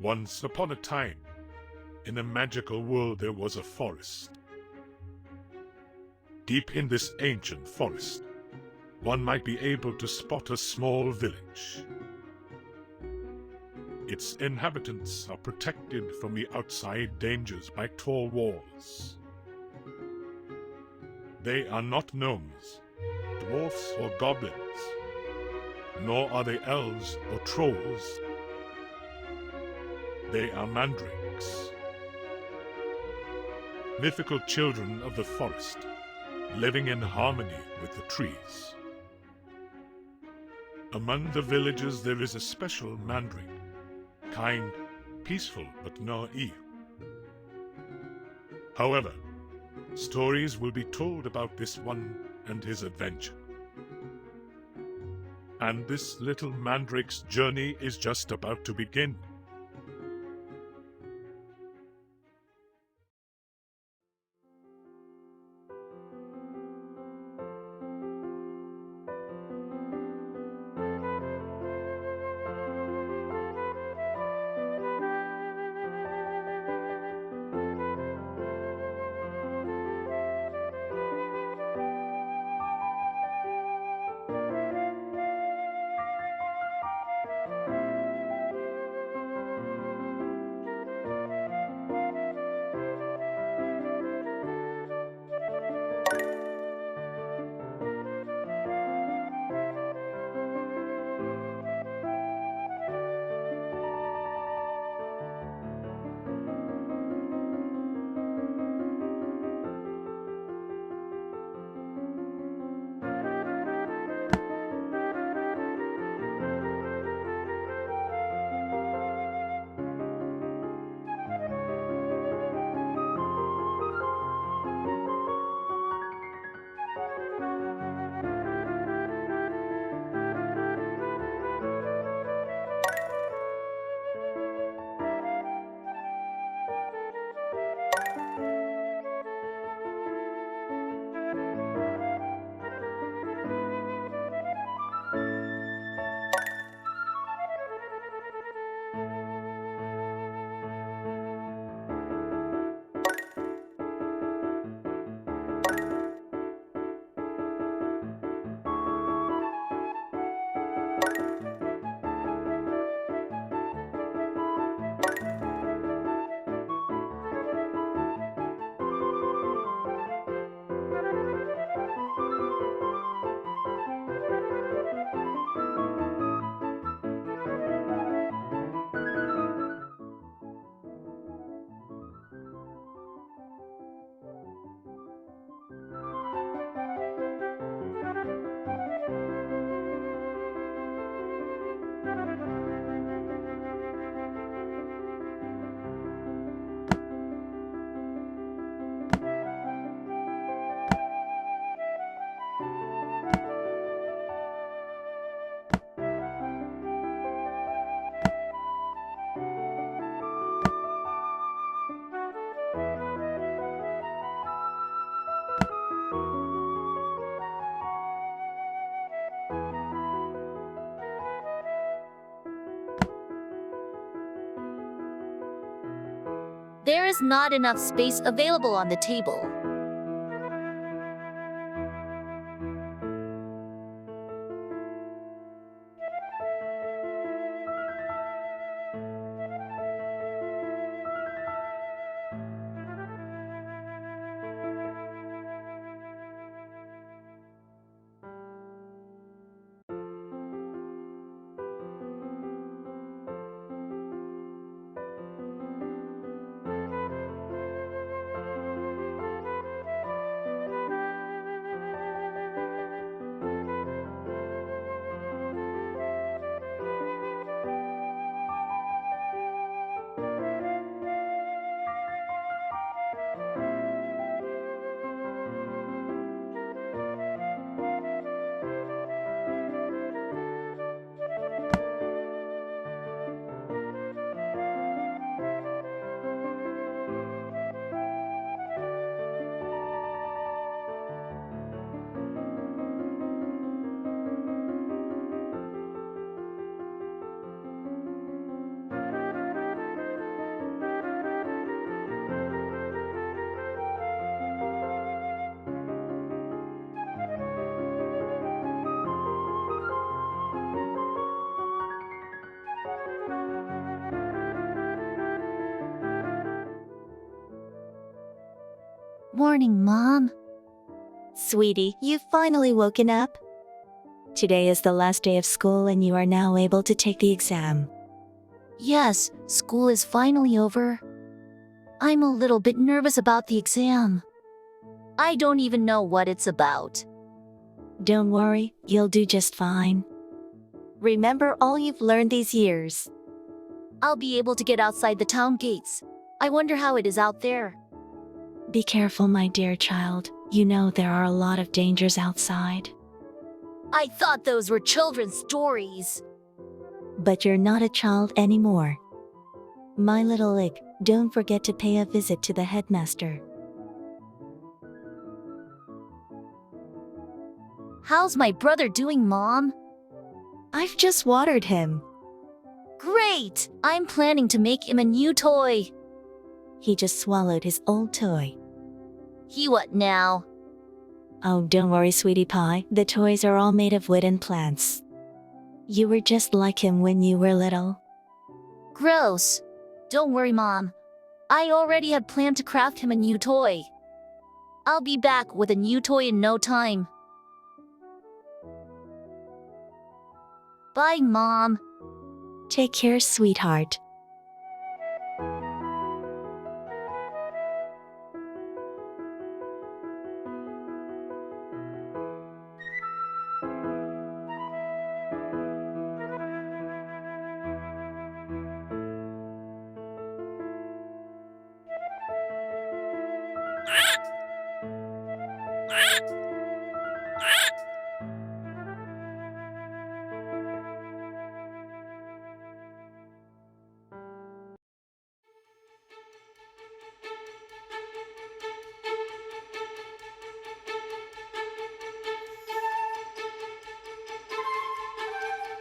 Once upon a time, in a magical world there was a forest. Deep in this ancient forest, one might be able to spot a small village. Its inhabitants are protected from the outside dangers by tall walls. They are not gnomes, dwarfs or goblins, nor are they elves or trolls. They are mandrakes, mythical children of the forest, living in harmony with the trees. Among the villagers there is a special mandrake, kind, peaceful, but naive. However, stories will be told about this one and his adventure. And this little mandrake's journey is just about to begin. There is not enough space available on the table. Morning, Mom. Sweetie, you've finally woken up. Today is the last day of school and you are now able to take the exam. Yes, school is finally over. I'm a little bit nervous about the exam. I don't even know what it's about. Don't worry, you'll do just fine. Remember all you've learned these years. I'll be able to get outside the town gates. I wonder how it is out there. Be careful, my dear child. You know there are a lot of dangers outside. I thought those were children's stories. But you're not a child anymore. My little Ig, don't forget to pay a visit to the headmaster. How's my brother doing, Mom? I've just watered him. Great! I'm planning to make him a new toy. He just swallowed his old toy. He what now? Oh, don't worry, sweetie pie. The toys are all made of wood and plants. You were just like him when you were little. Gross. Don't worry, Mom. I already had planned to craft him a new toy. I'll be back with a new toy in no time. Bye, Mom. Take care, sweetheart.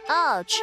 Ouch.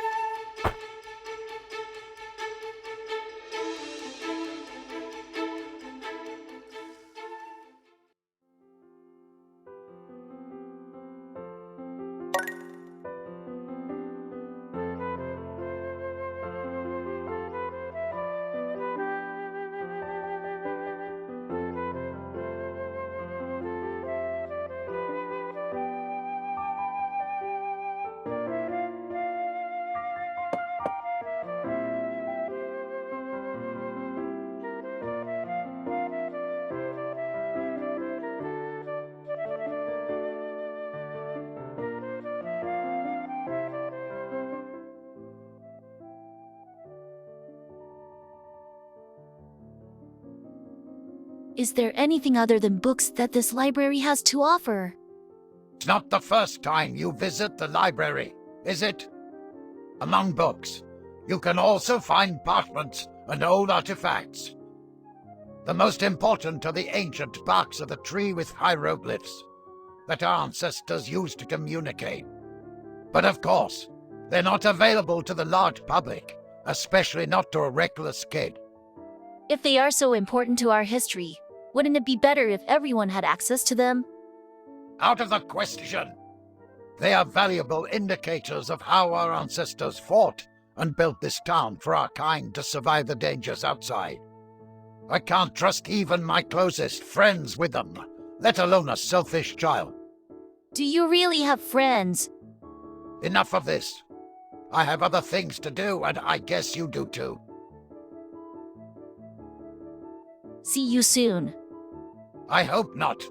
Is there anything other than books that this library has to offer? It's not the first time you visit the library, is it? Among books, you can also find parchments and old artifacts. The most important are the ancient barks of the tree with hieroglyphs that our ancestors used to communicate. But of course, they're not available to the large public, especially not to a reckless kid. If they are so important to our history, wouldn't it be better if everyone had access to them? Out of the question. They are valuable indicators of how our ancestors fought and built this town for our kind to survive the dangers outside. I can't trust even my closest friends with them, let alone a selfish child. Do you really have friends? Enough of this. I have other things to do, and I guess you do too. See you soon. I hope not.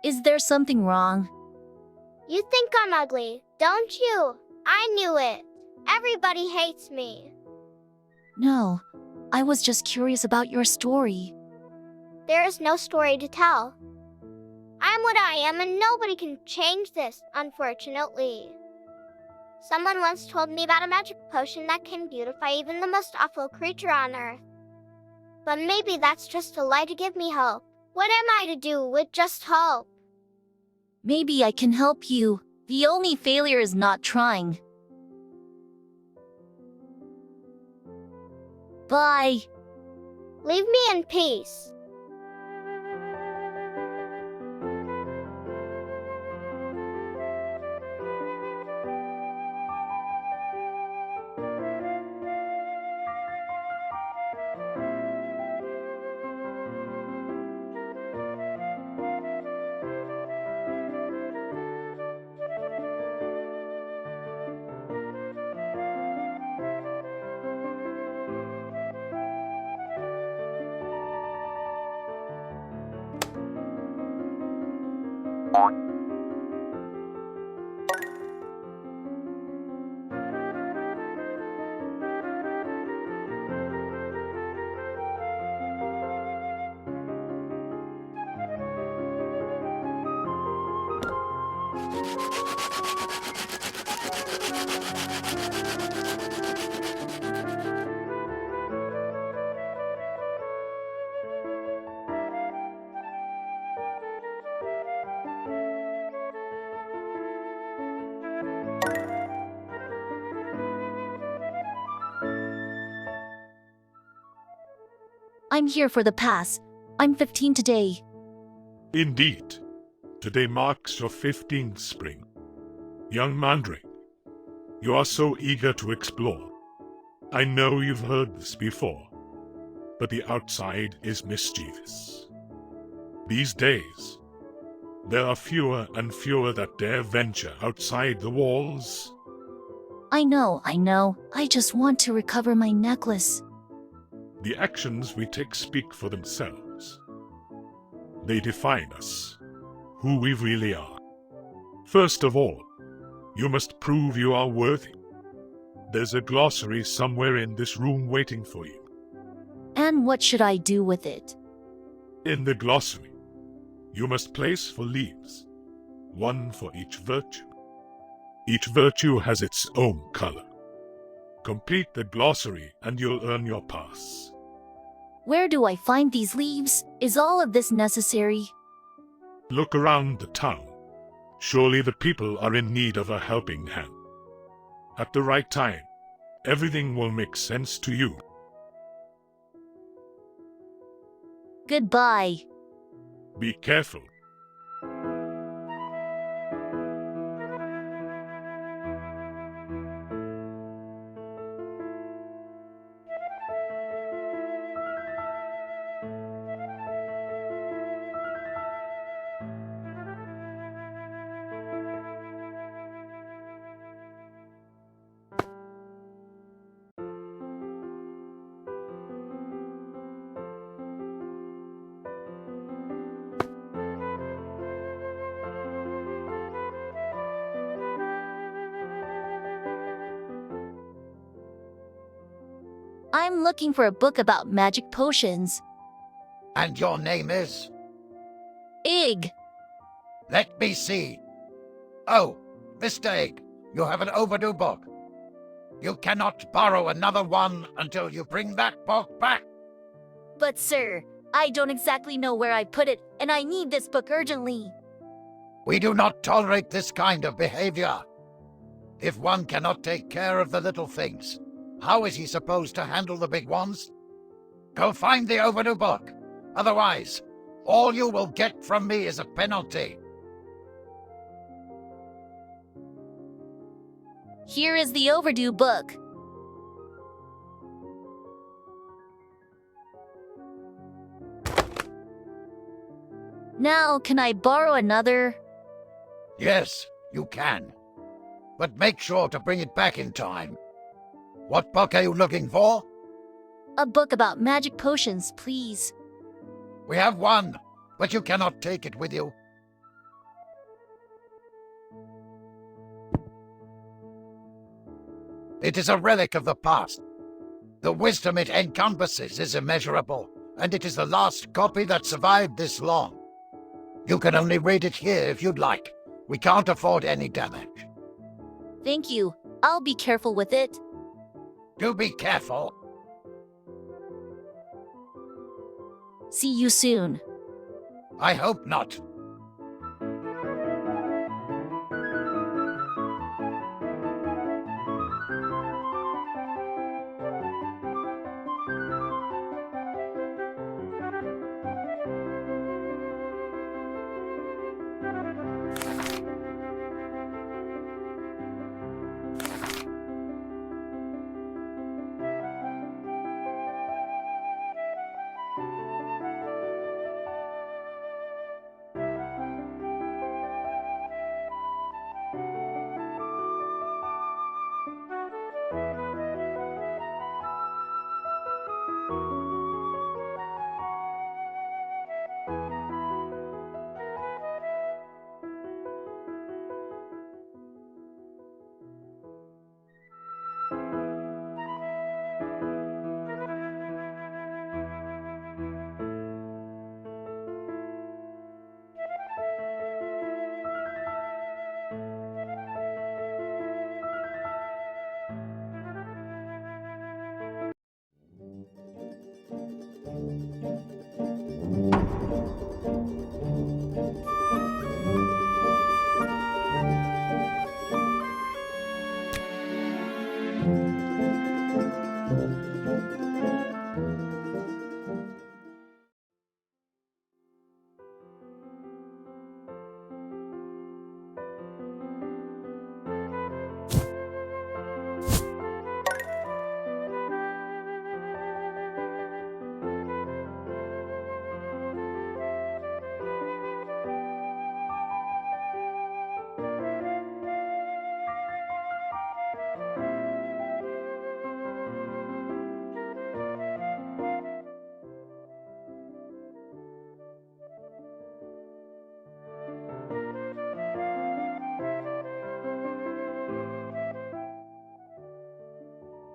Is there something wrong? You think I'm ugly, don't you? I knew it. Everybody hates me. No, I was just curious about your story. There is no story to tell. I'm what I am and nobody can change this, unfortunately. Someone once told me about a magic potion that can beautify even the most awful creature on earth. But maybe that's just a lie to give me hope. What am I to do with just hope? Maybe I can help you. The only failure is not trying. Bye. Leave me in peace. I'm here for the pass. I'm 15 today. Indeed. Today marks your 15th spring. Young mandrake, you are so eager to explore. I know you've heard this before, but the outside is mischievous. These days, there are fewer and fewer that dare venture outside the walls. I know. I just want to recover my necklace. The actions we take speak for themselves. They define us, who we really are. First of all, you must prove you are worthy. There's a glossary somewhere in this room waiting for you. And what should I do with it? In the glossary, you must place 4 leaves, 1 for each virtue. Each virtue has its own color. Complete the glossary and you'll earn your pass. Where do I find these leaves? Is all of this necessary? Look around the town. Surely the people are in need of a helping hand. At the right time, everything will make sense to you. Goodbye. Be careful. I'm looking for a book about magic potions. And your name is? Egg. Let me see. Oh, Mr. Egg, you have an overdue book. You cannot borrow another one until you bring that book back. But sir, I don't exactly know where I put it, and I need this book urgently. We do not tolerate this kind of behavior. If one cannot take care of the little things, how is he supposed to handle the big ones? Go find the overdue book. Otherwise, all you will get from me is a penalty. Here is the overdue book. Now, can I borrow another? Yes, you can. But make sure to bring it back in time. What book are you looking for? A book about magic potions, please. We have one, but you cannot take it with you. It is a relic of the past. The wisdom it encompasses is immeasurable, and it is the last copy that survived this long. You can only read it here if you'd like. We can't afford any damage. Thank you. I'll be careful with it. Do be careful. See you soon. I hope not.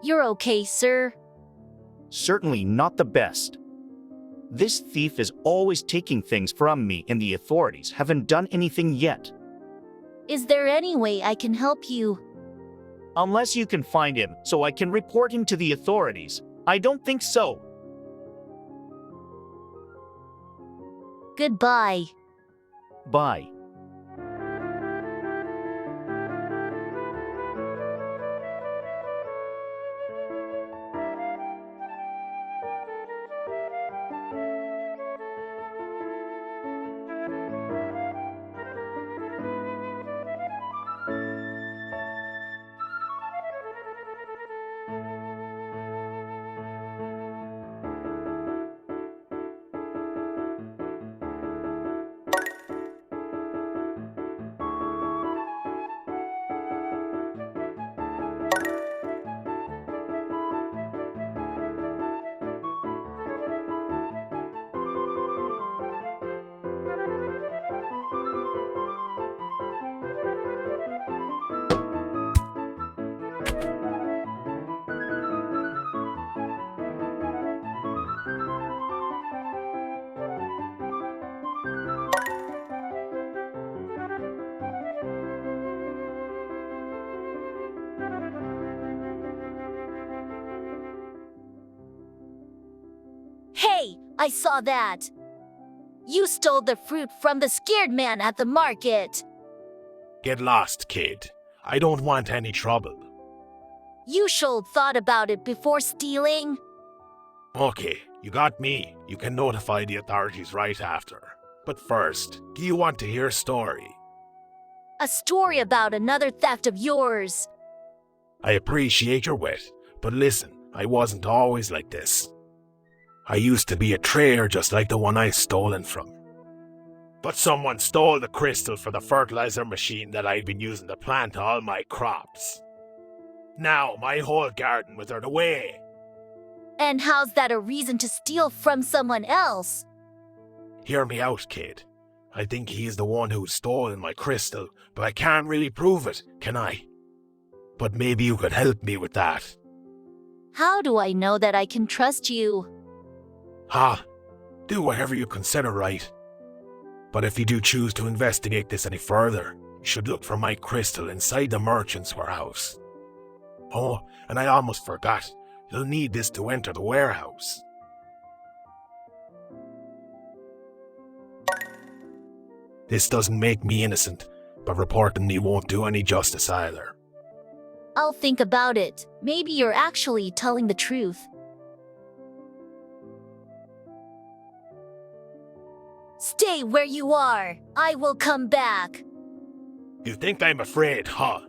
You're okay, sir. Certainly not the best. This thief is always taking things from me, and the authorities haven't done anything yet. Is there any way I can help you? Unless you can find him so I can report him to the authorities. I don't think so. Goodbye. Bye. Hey, I saw that. You stole the fruit from the scared man at the market. Get lost, kid. I don't want any trouble. You sure thought about it before stealing. Okay, you got me. You can notify the authorities right after. But first, do you want to hear a story? A story about another theft of yours. I appreciate your wit, but listen, I wasn't always like this. I used to be a trader just like the one I've stolen from. But someone stole the crystal for the fertilizer machine that I'd been using to plant all my crops. Now my whole garden withered away. And how's that a reason to steal from someone else? Hear me out, kid. I think he's the one who's stolen my crystal, but I can't really prove it, can I? But maybe you could help me with that. How do I know that I can trust you? Ha! Do whatever you consider right. But if you do choose to investigate this any further, you should look for my crystal inside the merchant's warehouse. Oh, and I almost forgot. You'll need this to enter the warehouse. This doesn't make me innocent, but reporting me won't do any justice either. I'll think about it. Maybe you're actually telling the truth. Stay where you are. I will come back. You think I'm afraid, huh?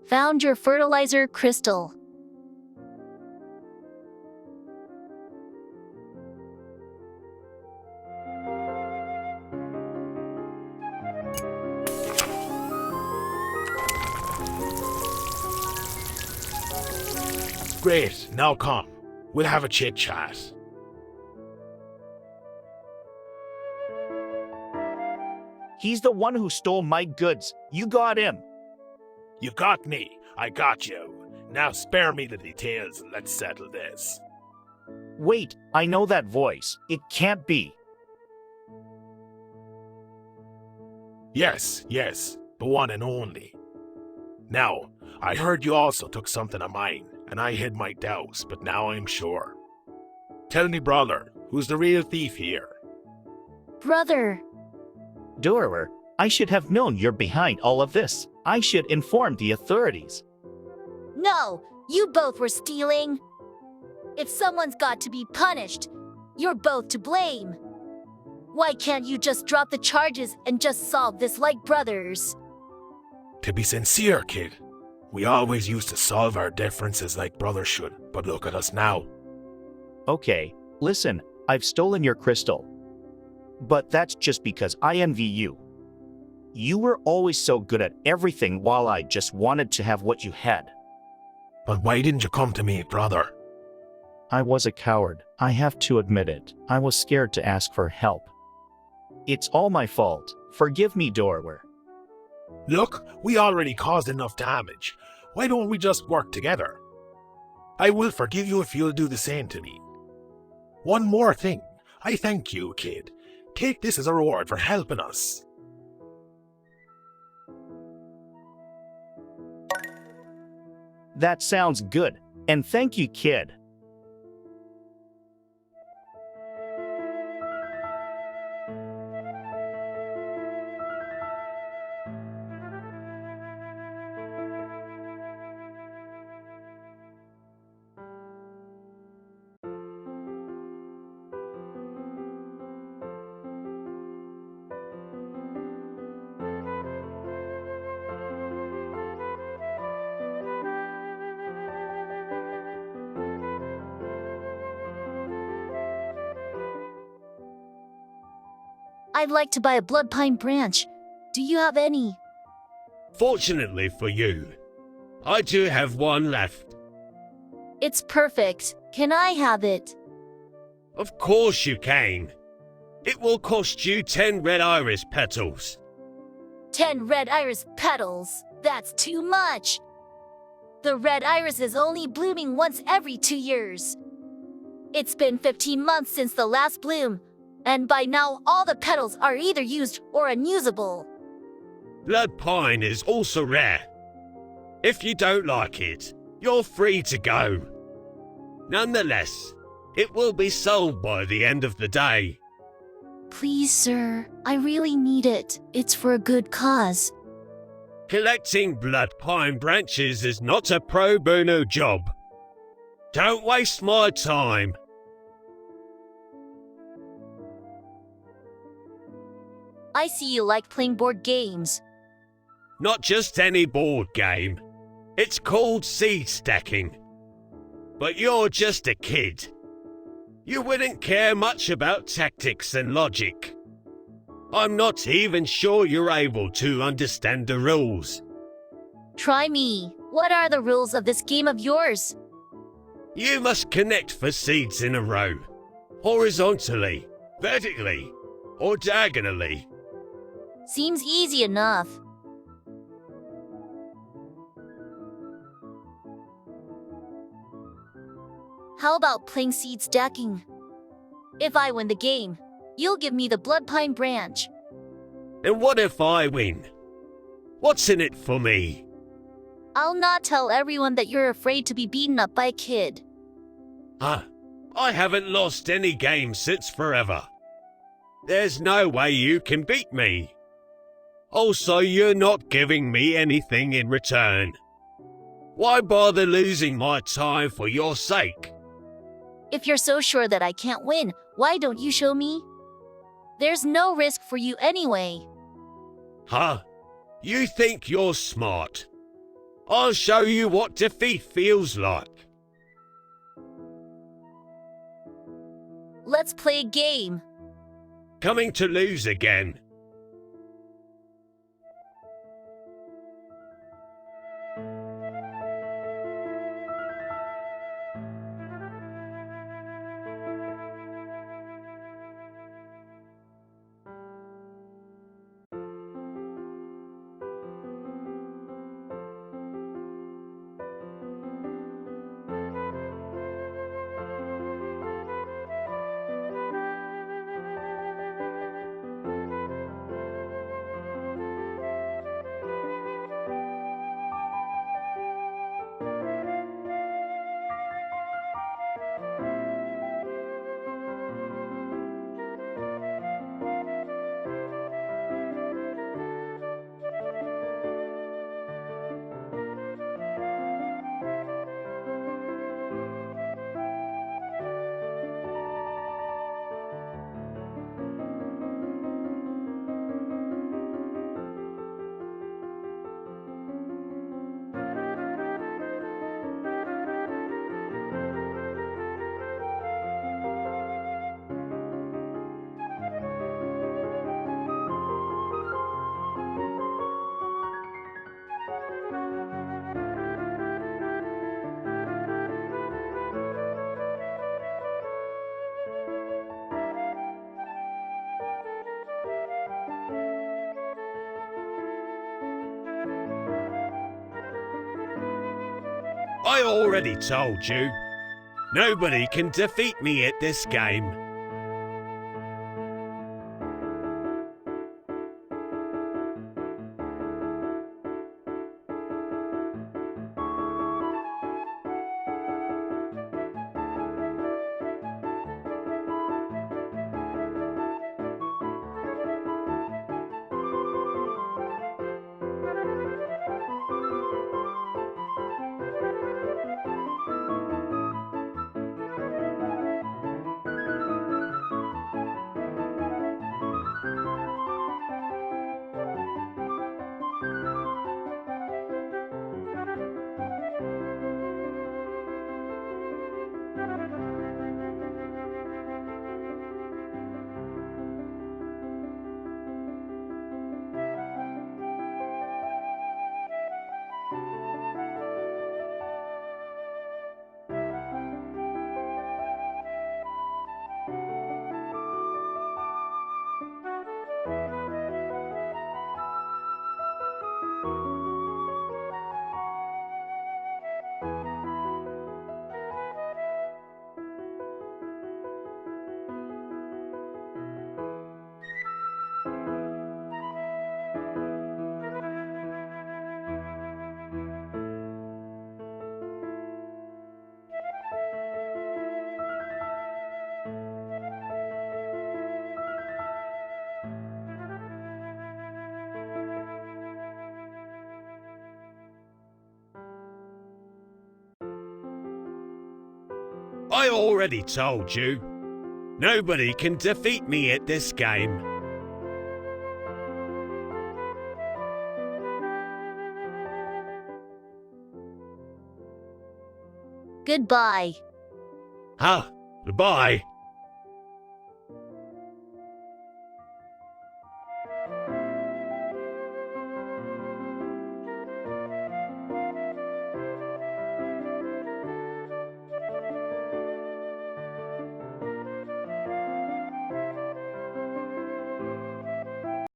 Found your fertilizer crystal. Great, now come. We'll have a chit-chat. He's the one who stole my goods. You got him. You got me, I got you. Now spare me the details and let's settle this. Wait, I know that voice. It can't be. Yes, the one and only. Now, I heard you also took something of mine, and I hid my doubts, but now I'm sure. Tell me, brother, who's the real thief here? Brother, Durer, I should have known you're behind all of this. I should inform the authorities. no, you both were stealing. If someone's got to be punished, you're both to blame. Why can't you just drop the charges and just solve this like brothers? To be sincere, kid, we always used to solve our differences like brothers should, but look at us now. Okay, listen, I've stolen your crystal. But that's just because I envy you. You were always so good at everything while I just wanted to have what you had. But why didn't you come to me, brother? I was a coward. I have to admit it. I was scared to ask for help. It's all my fault. Forgive me, Dorwer. Look, we already caused enough damage. Why don't we just work together? I will forgive you if you'll do the same to me. One more thing. I thank you, kid. Take this as a reward for helping us. That sounds good. And thank you, kid. I'd like to buy a blood pine branch. Do you have any? Fortunately for you, I do have one left. It's perfect. Can I have it? Of course you can. It will cost you 10 red iris petals. 10 red iris petals. That's too much. The red iris is only blooming once every 2 years. It's been 15 months since the last bloom, and by now all the petals are either used or unusable. Blood pine is also rare. If you don't like it, you're free to go. Nonetheless, it will be sold by the end of the day. Please, sir, I really need it. It's for a good cause. Collecting blood pine branches is not a pro bono job. Don't waste my time. I see you like playing board games. Not just any board game. It's called seed stacking. But you're just a kid. You wouldn't care much about tactics and logic. I'm not even sure you're able to understand the rules. Try me. What are the rules of this game of yours? You must connect for seeds in a row, horizontally, vertically, or diagonally. Seems easy enough. How about playing seed stacking? If I win the game, you'll give me the blood pine branch. And what if I win? What's in it for me? I'll not tell everyone that you're afraid to be beaten up by a kid. I haven't lost any games since forever. There's no way you can beat me. Also, you're not giving me anything in return. Why bother losing my time for your sake? If you're so sure that I can't win, why don't you show me? There's no risk for you anyway. Huh? You think you're smart? I'll show you what defeat feels like. Let's play a game. Coming to lose again. I already told you. Nobody can defeat me at this game. I already told you. Nobody can defeat me at this game. Goodbye. Huh, goodbye.